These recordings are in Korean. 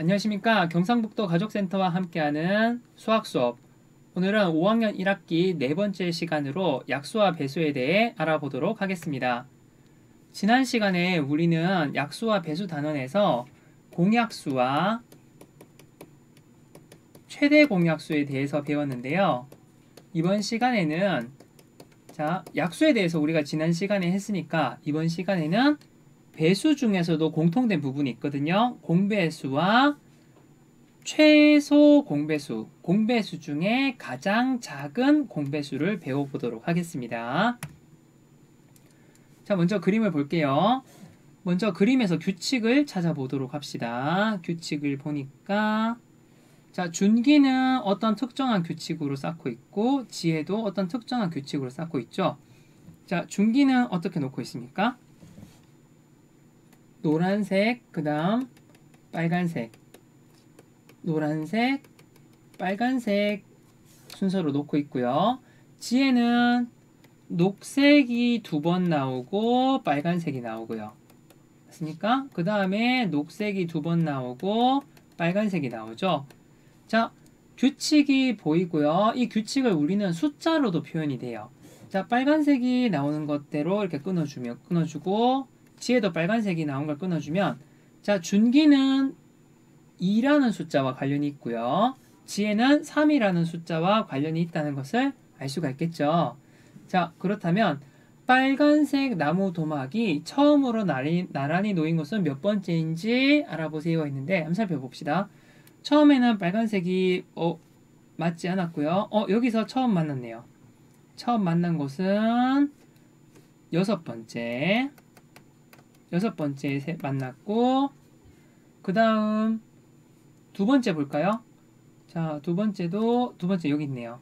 안녕하십니까. 경상북도 가족센터와 함께하는 수학 수업. 오늘은 5학년 1학기 네 번째 시간으로 약수와 배수에 대해 알아보도록 하겠습니다. 지난 시간에 우리는 약수와 배수 단원에서 공약수와 최대 공약수에 대해서 배웠는데요. 이번 시간에는 약수에 대해서 우리가 지난 시간에 했으니까 이번 시간에는 배수 중에서도 공통된 부분이 있거든요. 공배수와 최소 공배수, 공배수 중에 가장 작은 공배수를 배워보도록 하겠습니다. 자, 먼저 그림을 볼게요. 먼저 그림에서 규칙을 찾아보도록 합시다. 규칙을 보니까 준기는 어떤 특정한 규칙으로 쌓고 있고 지혜도 어떤 특정한 규칙으로 쌓고 있죠. 준기는 어떻게 놓고 있습니까? 노란색, 그 다음 빨간색, 노란색, 빨간색 순서로 놓고 있고요. 지혜는 녹색이 2번 나오고 빨간색이 나오고요. 맞습니까? 그 다음에 녹색이 2번 나오고 빨간색이 나오죠. 규칙이 보이고요. 이 규칙을 우리는 숫자로도 표현이 돼요. 빨간색이 나오는 것대로 이렇게 끊어주고 지혜도 빨간색이 나온 걸 끊어주면 준기는 2라는 숫자와 관련이 있고요. 지혜는 3이라는 숫자와 관련이 있다는 것을 알 수가 있겠죠. 그렇다면 빨간색 나무 도막이 처음으로 나란히 놓인 것은 몇 번째인지 알아보세요 했는데 한번 살펴봅시다. 처음에는 빨간색이 맞지 않았고요. 여기서 처음 만났네요. 처음 만난 곳은 6번째 만났고, 그 다음 두 번째 볼까요? 두 번째 여기 있네요.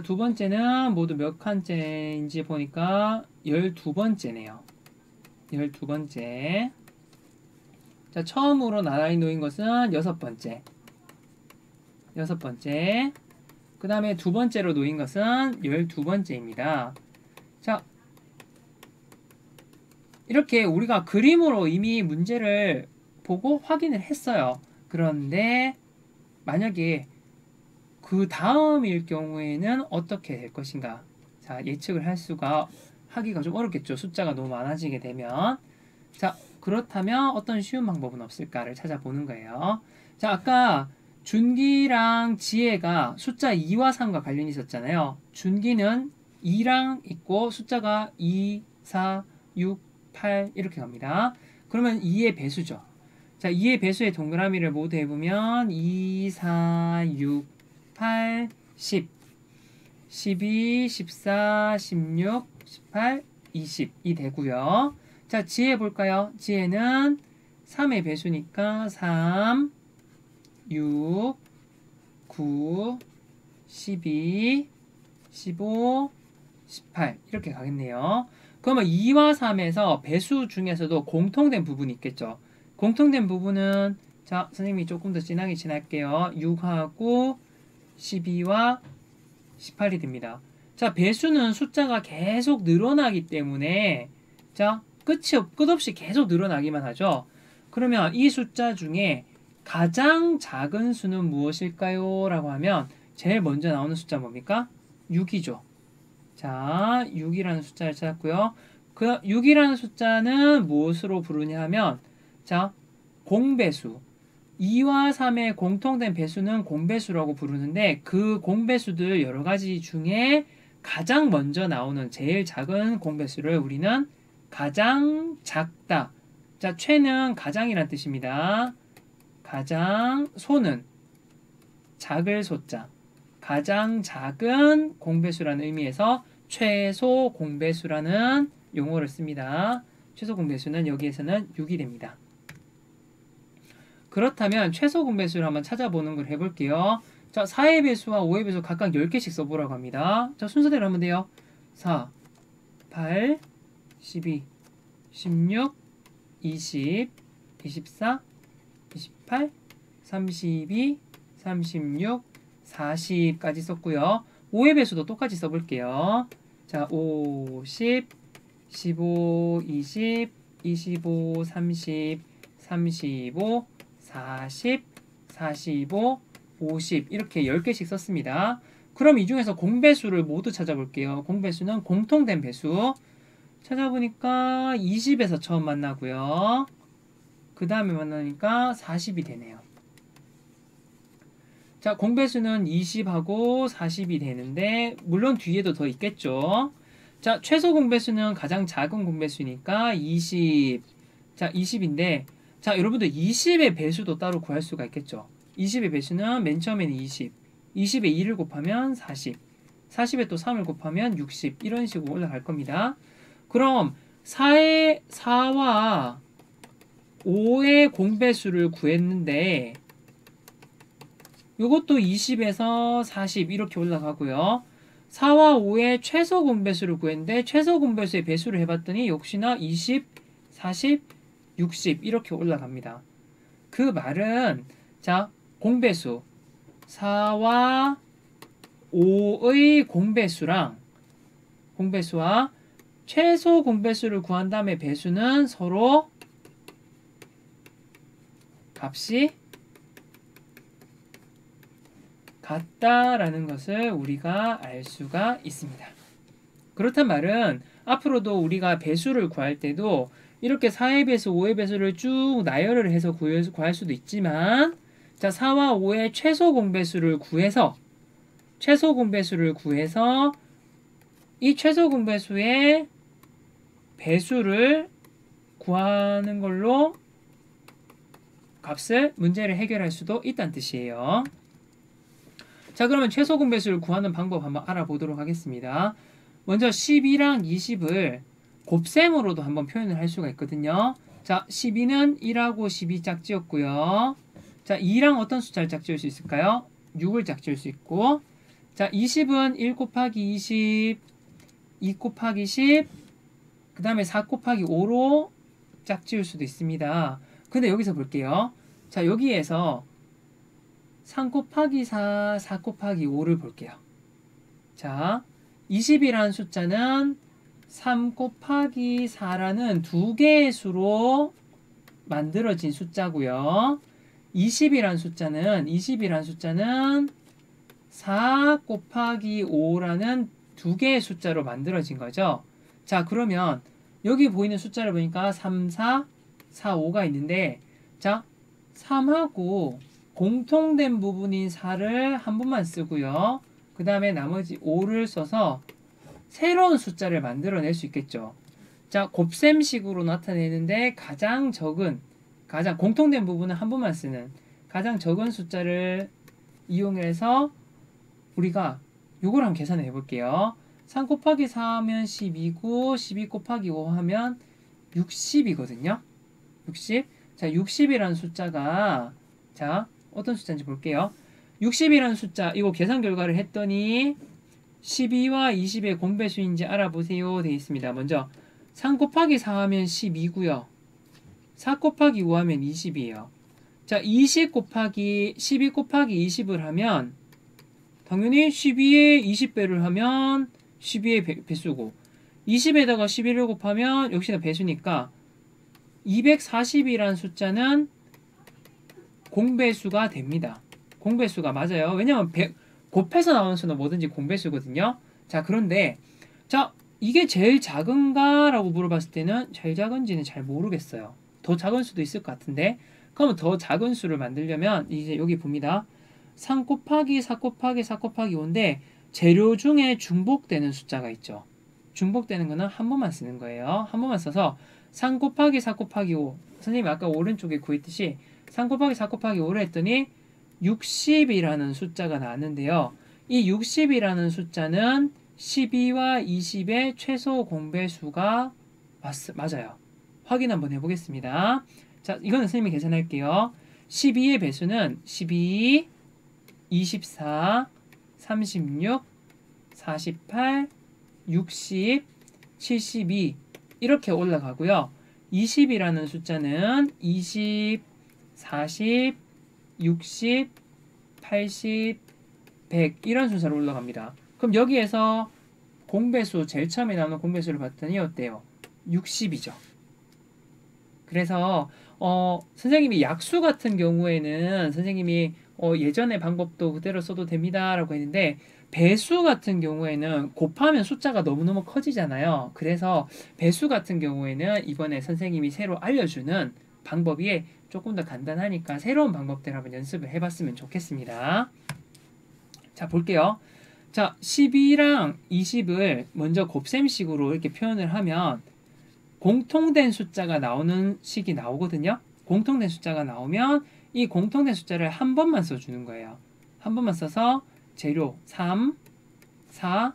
두 번째는 모두 몇 칸째인지 보니까 12번째네요. 12번째. 처음으로 나란히 놓인 것은 6번째. 그 다음에 두 번째로 놓인 것은 12번째입니다. 이렇게 우리가 그림으로 이미 문제를 보고 확인을 했어요. 그런데 만약에 그 다음일 경우에는 어떻게 될 것인가? 예측을 하기가 좀 어렵겠죠. 숫자가 너무 많아지게 되면. 그렇다면 어떤 쉬운 방법은 없을까를 찾아보는 거예요. 아까 준기랑 지혜가 숫자 2와 3과 관련이 있었잖아요. 준기는 2랑 있고 숫자가 2, 4, 6, 8 이렇게 갑니다. 그러면 2의 배수죠. 2의 배수의 동그라미를 모두 해보면 2, 4, 6, 8, 10, 12, 14, 16, 18, 20이 되고요. 지혜 볼까요? 지혜는 3의 배수니까 3, 6, 9, 12, 15, 18 이렇게 가겠네요. 그러면 2와 3에서 배수 중에서도 공통된 부분이 있겠죠. 공통된 부분은 선생님이 조금 더 진하게 칠할게요. 6하고 12와 18이 됩니다. 배수는 숫자가 계속 늘어나기 때문에 끝없이 계속 늘어나기만 하죠. 그러면 이 숫자 중에 가장 작은 수는 무엇일까요? 라고 하면 제일 먼저 나오는 숫자 뭡니까? 6이죠. 6이라는 숫자를 찾았고요. 그 6이라는 숫자는 무엇으로 부르냐 하면 공배수. 2와 3의 공통된 배수는 공배수라고 부르는데 그 공배수들 여러 가지 중에 가장 먼저 나오는 제일 작은 공배수를 우리는 가장 작다. 최는 가장이란 뜻입니다. 가장, 소는 작을 소자. 가장 작은 공배수라는 의미에서 최소 공배수라는 용어를 씁니다. 최소 공배수는 여기에서는 6이 됩니다. 그렇다면 최소 공배수를 한번 찾아보는 걸 해볼게요. 4의 배수와 5의 배수 각각 10개씩 써보라고 합니다. 순서대로 하면 돼요. 4, 8, 12, 16, 20, 24, 28, 32, 36, 40까지 썼고요. 5의 배수도 똑같이 써볼게요. 50, 15, 20, 25, 30, 35, 40, 45, 50 이렇게 10개씩 썼습니다. 그럼 이 중에서 공배수를 모두 찾아볼게요. 공배수는 공통된 배수. 찾아보니까 20에서 처음 만나고요. 그 다음에 만나니까 40이 되네요. 자, 공배수는 20하고 40이 되는데 물론 뒤에도 더 있겠죠. 자, 최소 공배수는 가장 작은 공배수니까 20. 자, 20인데 자, 여러분들 20의 배수도 따로 구할 수가 있겠죠. 20의 배수는 맨 처음에는 20. 20에 2를 곱하면 40. 40에 또 3을 곱하면 60. 이런 식으로 올라갈 겁니다. 그럼 4와 5의 공배수를 구했는데 이것도 20에서 40 이렇게 올라가고요. 4와 5의 최소 공배수를 구했는데 최소 공배수의 배수를 해봤더니 역시나 20, 40, 60 이렇게 올라갑니다. 그 말은 자, 공배수 4와 5의 공배수와 최소 공배수를 구한 다음에 배수는 서로 값이 같다라는 것을 우리가 알 수가 있습니다. 그렇단 말은 앞으로도 우리가 배수를 구할 때도 이렇게 4의 배수, 5의 배수를 쭉 나열을 해서 구할 수도 있지만 자, 4와 5의 최소 공배수를 구해서 이 최소 공배수의 배수를 구하는 걸로 문제를 해결할 수도 있다는 뜻이에요. 자, 그러면 최소 공배수를 구하는 방법 한번 알아보도록 하겠습니다. 먼저 12랑 20을 곱셈으로도 한번 표현을 할 수가 있거든요. 자, 12는 1하고 12 짝지었고요. 자, 2랑 어떤 숫자를 짝지을 수 있을까요? 6을 짝지을 수 있고, 자, 20은 1 곱하기 20, 2 곱하기 10, 그 다음에 4 곱하기 5로 짝지을 수도 있습니다. 근데 여기서 볼게요. 자, 여기에서 3 곱하기 4, 4 곱하기 5를 볼게요. 자, 20이라는 숫자는 3 곱하기 4라는 두 개의 수로 만들어진 숫자고요. 20이라는 숫자는 4 곱하기 5라는 두 개의 숫자로 만들어진 거죠. 자, 그러면 여기 보이는 숫자를 보니까 3, 4, 4, 5가 있는데 자, 3하고 공통된 부분인 4를 한 번만 쓰고요. 그 다음에 나머지 5를 써서 새로운 숫자를 만들어낼 수 있겠죠. 자, 곱셈식으로 나타내는데 가장 공통된 부분은 한 번만 쓰는 가장 적은 숫자를 이용해서 우리가 요걸 한번 계산해 볼게요. 3 곱하기 4 하면 12고 12 곱하기 5 하면 60이거든요. 60. 자, 60이라는 숫자가 자, 어떤 숫자인지 볼게요. 60이라는 숫자 이거 계산 결과를 했더니 12와 20의 공배수인지 알아보세요 되어 있습니다. 먼저 3 곱하기 4 하면 12고요. 4 곱하기 5 하면 20이에요. 자, 12 곱하기 20을 하면 당연히 12에 20배를 하면 12의 배수고 20에다가 11을 곱하면 역시나 배수니까 240이라는 숫자는 공배수가 됩니다. 공배수가 맞아요. 왜냐면 곱해서 나오는 수는 뭐든지 공배수거든요. 자, 그런데 자, 이게 제일 작은가? 라고 물어봤을 때는 제일 작은지는 잘 모르겠어요. 더 작은 수도 있을 것 같은데 그러면 더 작은 수를 만들려면 이제 여기 봅니다. 3 곱하기 4 곱하기 4 곱하기 5인데 재료 중에 중복되는 숫자가 있죠. 중복되는 거는 한 번만 쓰는 거예요. 한 번만 써서 3 곱하기 4 곱하기 5 선생님이 아까 오른쪽에 구했듯이 3 곱하기 4 곱하기 5를 했더니 60이라는 숫자가 나왔는데요. 이 60이라는 숫자는 12와 20의 최소 공배수가 맞아요. 확인 한번 해보겠습니다. 자, 이거는 선생님이 계산할게요. 12의 배수는 12, 24, 36, 48, 60, 72 이렇게 올라가고요. 20이라는 숫자는 20, 40, 60, 80, 100 이런 순서로 올라갑니다. 그럼 여기에서 공배수 제일 처음에 나오는 공배수를 봤더니 어때요? 60이죠. 그래서 선생님이 약수 같은 경우에는 선생님이 예전의 방법도 그대로 써도 됩니다라고 했는데 배수 같은 경우에는 곱하면 숫자가 너무너무 커지잖아요. 그래서 배수 같은 경우에는 이번에 선생님이 새로 알려주는 방법이 조금 더 간단하니까 새로운 방법대로 한번 연습을 해봤으면 좋겠습니다. 자, 볼게요. 자, 12랑 20을 먼저 곱셈식으로 이렇게 표현을 하면 공통된 숫자가 나오는 식이 나오거든요. 공통된 숫자가 나오면 이 공통된 숫자를 한 번만 써주는 거예요. 한 번만 써서 재료 3, 4,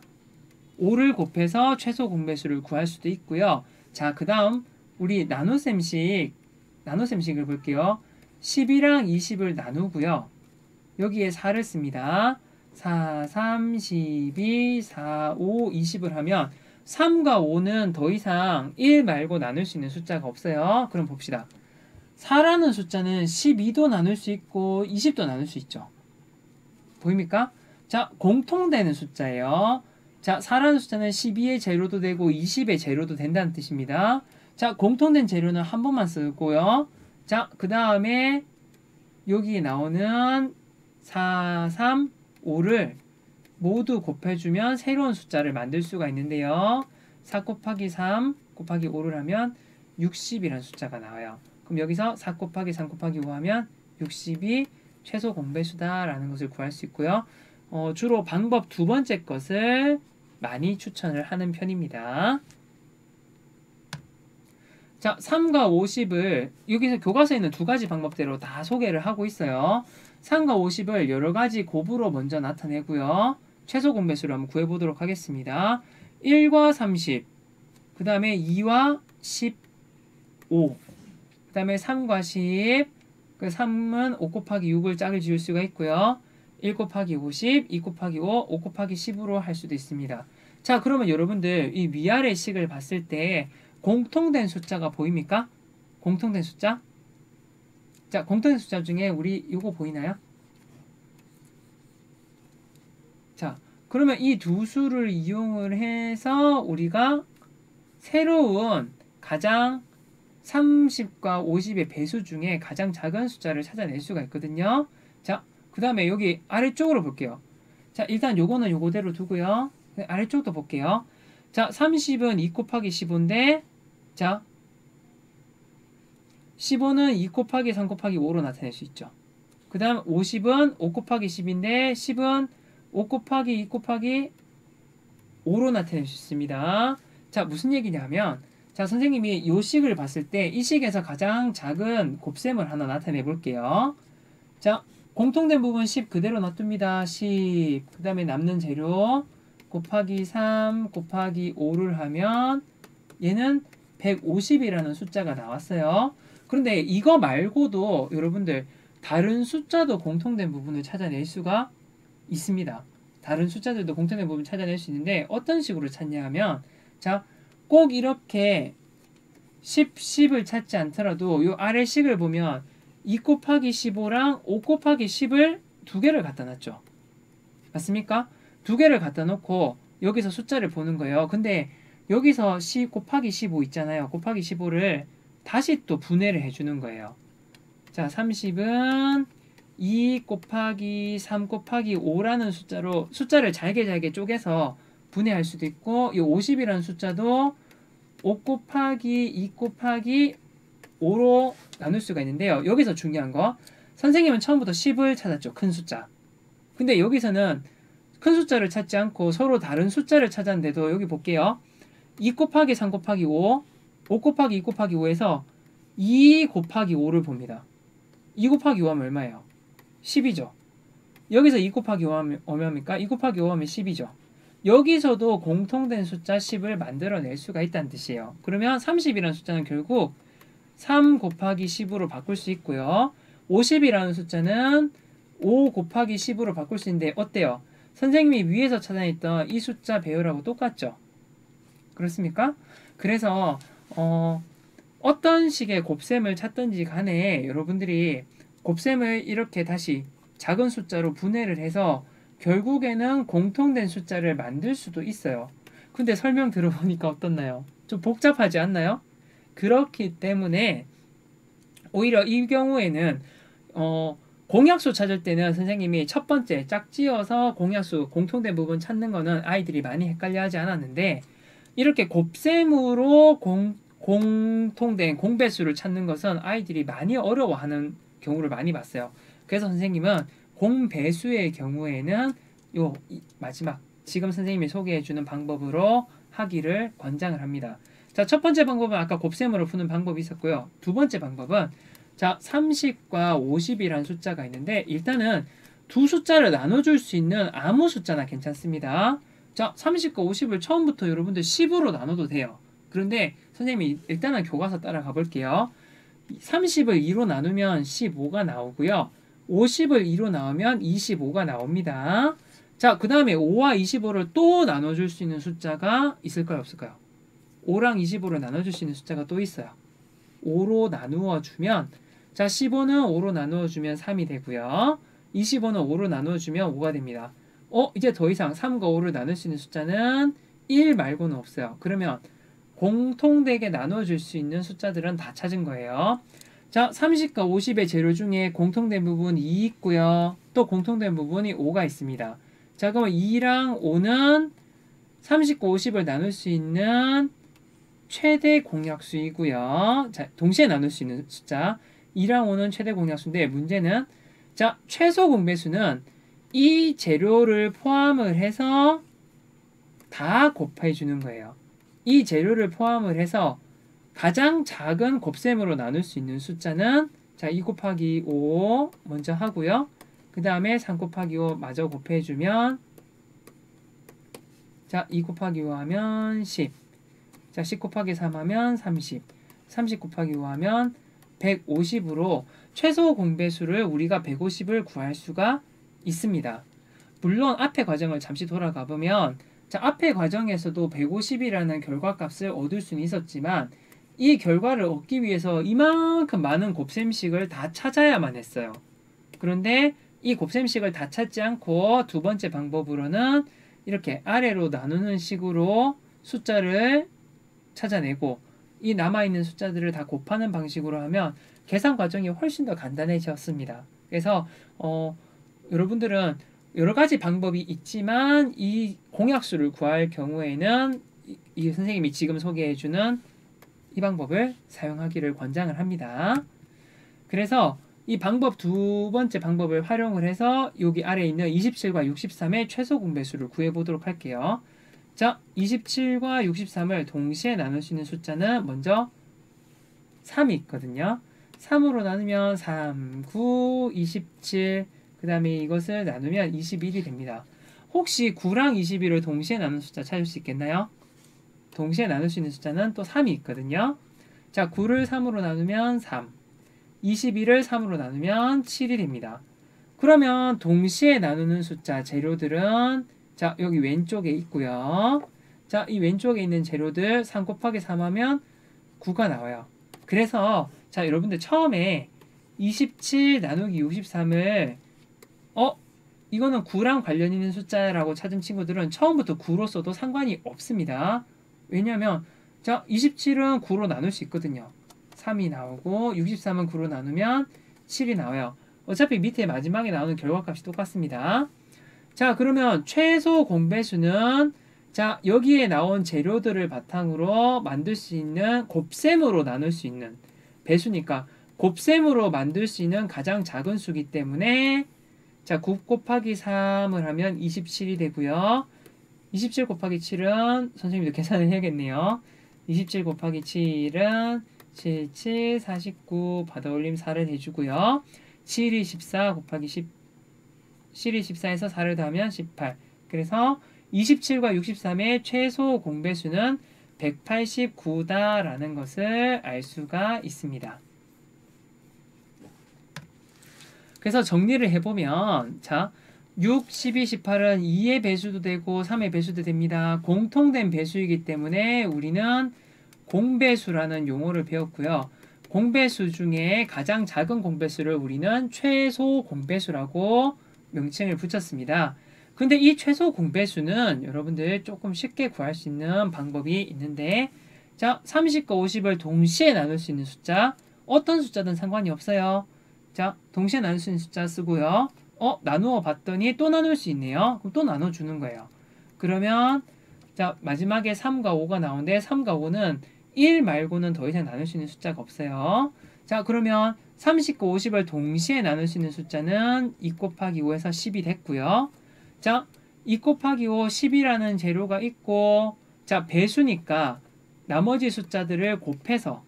5를 곱해서 최소 공배수를 구할 수도 있고요. 자, 그 다음 우리 나눗셈식을 볼게요. 10이랑 20을 나누고요. 여기에 4를 씁니다. 4, 3, 12, 4, 5, 20을 하면 3과 5는 더 이상 1 말고 나눌 수 있는 숫자가 없어요. 그럼 봅시다. 4라는 숫자는 12도 나눌 수 있고 20도 나눌 수 있죠. 보입니까? 자, 공통되는 숫자예요. 자, 4라는 숫자는 12의 재료도 되고 20의 재료도 된다는 뜻입니다. 자, 공통된 재료는 한 번만 쓰고요. 자, 그 다음에 여기 나오는 4, 3, 5를 모두 곱해주면 새로운 숫자를 만들 수가 있는데요. 4 곱하기 3 곱하기 5를 하면 60이라는 숫자가 나와요. 그럼 여기서 4 곱하기 3 곱하기 5 하면 60이 최소 공배수다라는 것을 구할 수 있고요. 주로 방법 두 번째 것을 많이 추천을 하는 편입니다. 자, 3과 50을 여기서 교과서에 있는 두 가지 방법대로 다 소개를 하고 있어요. 3과 50을 여러 가지 곱으로 먼저 나타내고요. 최소 공배수를 한번 구해보도록 하겠습니다. 1과 30, 그 다음에 2와 15, 그 다음에 3과 10, 그 3은 5 곱하기 6을 짝을 지을 수가 있고요. 1 곱하기 50, 2 곱하기 5, 5 곱하기 10으로 할 수도 있습니다. 자, 그러면 여러분들 이 위아래 식을 봤을 때 공통된 숫자가 보입니까? 공통된 숫자? 자, 공통된 숫자 중에 우리 이거 보이나요? 자, 그러면 이 두 수를 이용을 해서 우리가 새로운 가장 30과 50의 배수 중에 가장 작은 숫자를 찾아낼 수가 있거든요. 자, 그 다음에 여기 아래쪽으로 볼게요. 자, 일단 요거는 요거대로 두고요. 아래쪽도 볼게요. 자, 30은 2 곱하기 15인데, 자, 15는 2 곱하기 3 곱하기 5로 나타낼 수 있죠. 그 다음 50은 5 곱하기 10인데 10은 5 곱하기 2 곱하기 5로 나타낼 수 있습니다. 자, 무슨 얘기냐면 자, 선생님이 요 식을 봤을 때 이 식에서 가장 작은 곱셈을 하나 나타내 볼게요. 자, 공통된 부분 10 그대로 놔둡니다. 10, 그 다음에 남는 재료 곱하기 3 곱하기 5를 하면 얘는 150이라는 숫자가 나왔어요. 그런데 이거 말고도 여러분들 다른 숫자도 공통된 부분을 찾아낼 수가 있습니다. 다른 숫자들도 공통된 부분을 찾아낼 수 있는데 어떤 식으로 찾냐 하면 자, 꼭 이렇게 10을 찾지 않더라도 이 아래 식을 보면 2 곱하기 15랑 5 곱하기 10을 두 개를 갖다 놨죠. 맞습니까? 두 개를 갖다 놓고 여기서 숫자를 보는 거예요. 근데 여기서 10 곱하기 15 있잖아요. 곱하기 15를 다시 또 분해를 해주는 거예요. 자, 30은 2 곱하기 3 곱하기 5라는 숫자로 숫자를 잘게 쪼개서 분해할 수도 있고 이 50이라는 숫자도 5 곱하기 2 곱하기 5로 나눌 수가 있는데요. 여기서 중요한 거 선생님은 처음부터 10을 찾았죠. 큰 숫자. 근데 여기서는 큰 숫자를 찾지 않고 서로 다른 숫자를 찾았는데도 여기 볼게요. 2 곱하기 3 곱하기 5, 5 곱하기 2 곱하기 5에서 2 곱하기 5를 봅니다. 2 곱하기 5 하면 얼마예요? 10이죠. 여기서 2 곱하기 5 하면 얼마입니까? 2 곱하기 5 하면 10이죠. 여기서도 공통된 숫자 10을 만들어낼 수가 있다는 뜻이에요. 그러면 30이라는 숫자는 결국 3 곱하기 10으로 바꿀 수 있고요. 50이라는 숫자는 5 곱하기 10으로 바꿀 수 있는데 어때요? 선생님이 위에서 찾아냈던 이 숫자 배열하고 똑같죠? 그렇습니까? 그래서 어떤 식의 곱셈을 찾든지 간에 여러분들이 곱셈을 이렇게 다시 작은 숫자로 분해를 해서 결국에는 공통된 숫자를 만들 수도 있어요. 근데 설명 들어보니까 어떻나요? 좀 복잡하지 않나요? 그렇기 때문에 오히려 이 경우에는 공약수 찾을 때는 선생님이 첫 번째 짝지어서 공약수 공통된 부분 찾는 거는 아이들이 많이 헷갈려 하지 않았는데, 이렇게 곱셈으로 공통된 공배수를 찾는 것은 아이들이 많이 어려워하는 경우를 많이 봤어요. 그래서 선생님은 공배수의 경우에는 마지막 지금 선생님이 소개해주는 방법으로 하기를 권장을 합니다. 자, 첫 번째 방법은 아까 곱셈으로 푸는 방법이 있었고요. 두 번째 방법은 자, 30과 50이라는 숫자가 있는데, 일단은 두 숫자를 나눠줄 수 있는 아무 숫자나 괜찮습니다. 자, 30과 50을 처음부터 여러분들 10으로 나눠도 돼요. 그런데 선생님이 일단은 교과서 따라가 볼게요. 30을 2로 나누면 15가 나오고요. 50을 2로 나누면 25가 나옵니다. 자, 그 다음에 5와 25를 또 나눠줄 수 있는 숫자가 있을까요, 없을까요? 5랑 25를 나눠줄 수 있는 숫자가 또 있어요. 5로 나누어 주면, 자, 15는 5로 나누어 주면 3이 되고요. 25는 5로 나누어 주면 5가 됩니다. 이제 더 이상 3과 5를 나눌 수 있는 숫자는 1 말고는 없어요. 그러면 공통되게 나눠줄 수 있는 숫자들은 다 찾은 거예요. 자, 30과 50의 재료 중에 공통된 부분이 2 있고요. 또 공통된 부분이 5가 있습니다. 자, 그럼 2랑 5는 30과 50을 나눌 수 있는 최대 공약수이고요. 자, 동시에 나눌 수 있는 숫자 2랑 5는 최대 공약수인데, 문제는 자, 최소 공배수는 이 재료를 포함을 해서 다 곱해 주는 거예요. 이 재료를 포함을 해서 가장 작은 곱셈으로 나눌 수 있는 숫자는 자, 2 곱하기 5 먼저 하고요. 그 다음에 3 곱하기 5 마저 곱해주면, 자, 2 곱하기 5 하면 10, 자, 10 곱하기 3 하면 30, 30 곱하기 5 하면 150으로 최소 공배수를 우리가 150을 구할 수가 있습니다. 물론 앞의 과정을 잠시 돌아가 보면, 자, 앞의 과정에서도 150이라는 결과값을 얻을 수는 있었지만, 이 결과를 얻기 위해서 이만큼 많은 곱셈식을 다 찾아야만 했어요. 그런데 이 곱셈식을 다 찾지 않고 두 번째 방법으로는 이렇게 아래로 나누는 식으로 숫자를 찾아내고, 이 남아있는 숫자들을 다 곱하는 방식으로 하면 계산 과정이 훨씬 더 간단해졌습니다. 그래서 여러분들은 여러 가지 방법이 있지만 이 공약수를 구할 경우에는 이 선생님이 지금 소개해주는 이 방법을 사용하기를 권장을 합니다. 그래서 이 방법 두 번째 방법을 활용을 해서 여기 아래에 있는 27과 63의 최소 공배수를 구해보도록 할게요. 자, 27과 63을 동시에 나눌 수 있는 숫자는 먼저 3이 있거든요. 3으로 나누면 3, 9, 27, 그 다음에 이것을 나누면 21이 됩니다. 혹시 9랑 21을 동시에 나눈 숫자 찾을 수 있겠나요? 동시에 나눌 수 있는 숫자는 또 3이 있거든요. 자, 9를 3으로 나누면 3, 21을 3으로 나누면 7이 됩니다. 그러면 동시에 나누는 숫자 재료들은 자, 여기 왼쪽에 있고요. 자, 이 왼쪽에 있는 재료들 3 곱하기 3 하면 9가 나와요. 그래서 자, 여러분들 처음에 27 나누기 63을 이거는 9랑 관련 있는 숫자라고 찾은 친구들은 처음부터 9로 써도 상관이 없습니다. 왜냐면 자, 27은 9로 나눌 수 있거든요. 3이 나오고 63은 9로 나누면 7이 나와요. 어차피 밑에 마지막에 나오는 결과값이 똑같습니다. 자, 그러면 최소 공배수는 자, 여기에 나온 재료들을 바탕으로 만들 수 있는 곱셈으로 나눌 수 있는 배수니까 곱셈으로 만들 수 있는 가장 작은 수기 때문에 자, 9 곱하기 3을 하면 27이 되고요. 27 곱하기 7은 선생님도 계산을 해야겠네요. 27 곱하기 7은 7, 7, 49 받아올림 4를 해주고요. 7이 14 곱하기 10, 7이 14에서 4를 더하면 18. 그래서 27과 63의 최소 공배수는 189다라는 것을 알 수가 있습니다. 그래서 정리를 해보면 자, 6, 12, 18은 2의 배수도 되고 3의 배수도 됩니다. 공통된 배수이기 때문에 우리는 공배수라는 용어를 배웠고요. 공배수 중에 가장 작은 공배수를 우리는 최소 공배수라고 명칭을 붙였습니다. 근데 이 최소 공배수는 여러분들 조금 쉽게 구할 수 있는 방법이 있는데 자, 30과 50을 동시에 나눌 수 있는 숫자 어떤 숫자든 상관이 없어요. 자, 동시에 나눌 수 있는 숫자 쓰고요. 나누어 봤더니 또 나눌 수 있네요. 그럼 또 나눠주는 거예요. 그러면 자, 마지막에 3과 5가 나오는데 3과 5는 1 말고는 더 이상 나눌 수 있는 숫자가 없어요. 자, 그러면 30과 50을 동시에 나눌 수 있는 숫자는 2 곱하기 5에서 10이 됐고요. 자, 2 곱하기 5, 10이라는 재료가 있고, 자, 배수니까 나머지 숫자들을 곱해서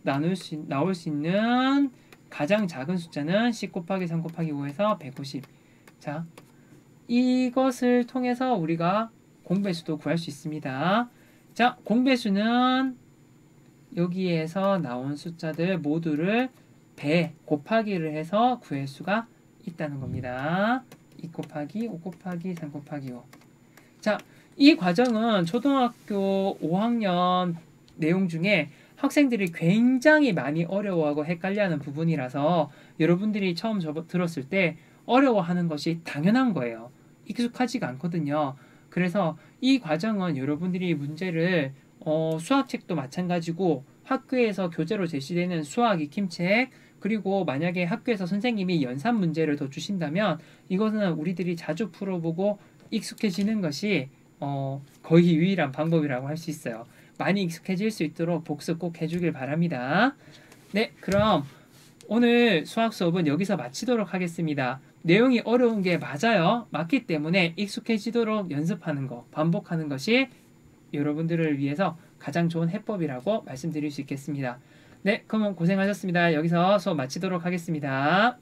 나올 수 있는 가장 작은 숫자는 10 곱하기 3 곱하기 5에서 150. 자, 이것을 통해서 우리가 공배수도 구할 수 있습니다. 자, 공배수는 여기에서 나온 숫자들 모두를 배 곱하기를 해서 구할 수가 있다는 겁니다. 2 곱하기 5 곱하기 3 곱하기 5. 자, 이 과정은 초등학교 5학년 내용 중에 학생들이 굉장히 많이 어려워하고 헷갈려하는 부분이라서 여러분들이 처음 들었을 때 어려워하는 것이 당연한 거예요. 익숙하지가 않거든요. 그래서 이 과정은 여러분들이 문제를 수학책도 마찬가지고 학교에서 교재로 제시되는 수학 익힘책 그리고 만약에 학교에서 선생님이 연산 문제를 더 주신다면 이것은 우리들이 자주 풀어보고 익숙해지는 것이 거의 유일한 방법이라고 할 수 있어요. 많이 익숙해질 수 있도록 복습 꼭 해주길 바랍니다. 네, 그럼 오늘 수학 수업은 여기서 마치도록 하겠습니다. 내용이 어려운 게 맞아요. 맞기 때문에 익숙해지도록 연습하는 거, 반복하는 것이 여러분들을 위해서 가장 좋은 해법이라고 말씀드릴 수 있겠습니다. 네, 그럼 고생하셨습니다. 여기서 수업 마치도록 하겠습니다.